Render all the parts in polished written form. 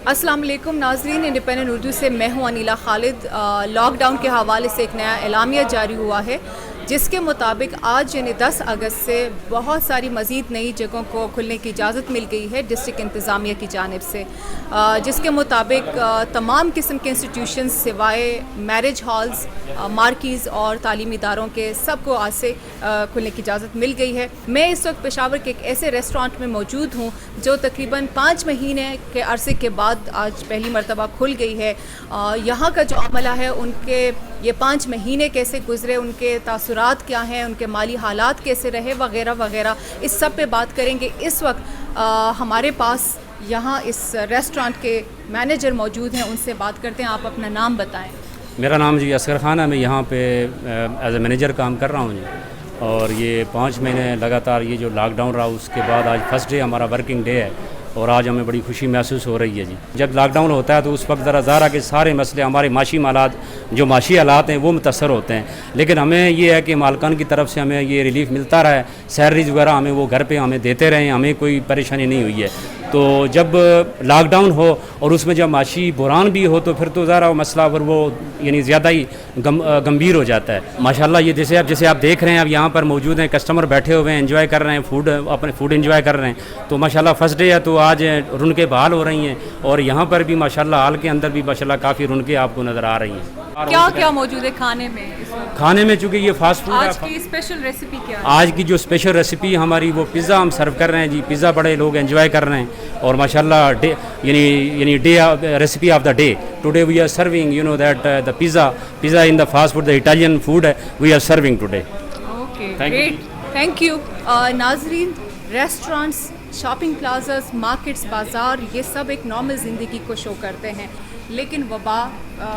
السلام علیکم ناظرین، انڈیپینڈنٹ اردو سے میں ہوں انیلا خالد۔ لاک ڈاؤن کے حوالے سے ایک نیا اعلامیہ جاری ہوا ہے جس کے مطابق آج یعنی 10 اگست سے بہت ساری مزید نئی جگہوں کو کھلنے کی اجازت مل گئی ہے ڈسٹرکٹ انتظامیہ کی جانب سے، جس کے مطابق تمام قسم کے انسٹیٹیوشنز سوائے میرج ہالز، مارکیز اور تعلیمی اداروں کے سب کو آج سے کھلنے کی اجازت مل گئی ہے۔ میں اس وقت پشاور کے ایک ایسے ریسٹورانٹ میں موجود ہوں جو تقریباً 5 مہینے کے عرصے کے بعد آج پہلی مرتبہ کھل گئی ہے۔ یہاں کا جو عملہ ہے ان کے یہ 5 مہینے کیسے گزرے، ان کے تاثرات کیا ہیں، ان کے مالی حالات کیسے رہے وغیرہ وغیرہ، اس سب پہ بات کریں گے۔ اس وقت ہمارے پاس یہاں اس ریسٹورانٹ کے مینیجر موجود ہیں، ان سے بات کرتے ہیں۔ آپ اپنا نام بتائیں۔ میرا نام جی اصغر خان ہے، میں یہاں پہ ایز اے مینیجر کام کر رہا ہوں جی، اور یہ 5 مہینے لگاتار یہ جو لاک ڈاؤن رہا اس کے بعد آج فرسٹ ڈے ہمارا ورکنگ ڈے ہے، اور آج ہمیں بڑی خوشی محسوس ہو رہی ہے جی۔ جب لاک ڈاؤن ہوتا ہے تو اس وقت ذرا ظاہر ہے کہ سارے مسئلے ہمارے معاشی حالات ہیں وہ متاثر ہوتے ہیں، لیکن ہمیں یہ ہے کہ مالکان کی طرف سے ہمیں یہ ریلیف ملتا رہا ہے، سیلریز وغیرہ ہمیں وہ گھر پہ ہمیں دیتے رہے ہیں، ہمیں کوئی پریشانی نہیں ہوئی ہے۔ تو جب لاک ڈاؤن ہو اور اس میں جب معاشی بحران بھی ہو تو پھر تو ذرا مسئلہ پھر وہ یعنی زیادہ ہی گمبھیر ہو جاتا ہے۔ ماشاءاللہ یہ جیسے آپ دیکھ رہے ہیں، اب یہاں پر موجود ہیں، کسٹمر بیٹھے ہوئے ہیں، انجوائے کر رہے ہیں، اپنے فوڈ انجوائے کر رہے ہیں۔ تو ماشاءاللہ فرسٹ ڈے ہے تو آج رونقیں بحال ہو رہی ہیں، اور یہاں پر بھی ماشاءاللہ ہال کے اندر بھی ماشاءاللہ کافی رونقیں آپ کو نظر آ رہی ہیں۔ کیا کیا موجود ہے کھانے میں اس وقت؟ کھانے میں چونکہ یہ فاسٹ فوڈ ہے، آج کی اسپیشل ریسیپی کیا ہے؟ آج کی جو اسپیشل ریسیپی ہماری وہ پیزا ہم سرو کر رہے ہیں جی۔ پیزا بڑے لوگ انجوائے کر رہے ہیں، اور ماشاءاللہ یعنی day recipe of the day today we are serving you know that the pizza in the fast food, the Italian food ہے we are serving today. Okay great, thank you. ناظرین، ریسٹورانٹس، شاپنگ پلازاز، مارکیٹس، بازار، یہ سب ایک normal زندگی کو شو کرتے ہیں، لیکن وبا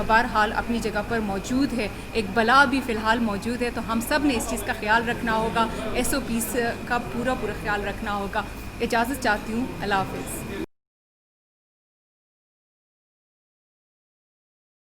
بہرحال اپنی جگہ پر موجود ہے، ایک بلا بھی فی الحال موجود ہے، تو ہم سب نے اس چیز کا خیال رکھنا ہوگا، SOPs کا پورا خیال رکھنا ہوگا۔ اجازت چاہتی ہوں، اللہ حافظ۔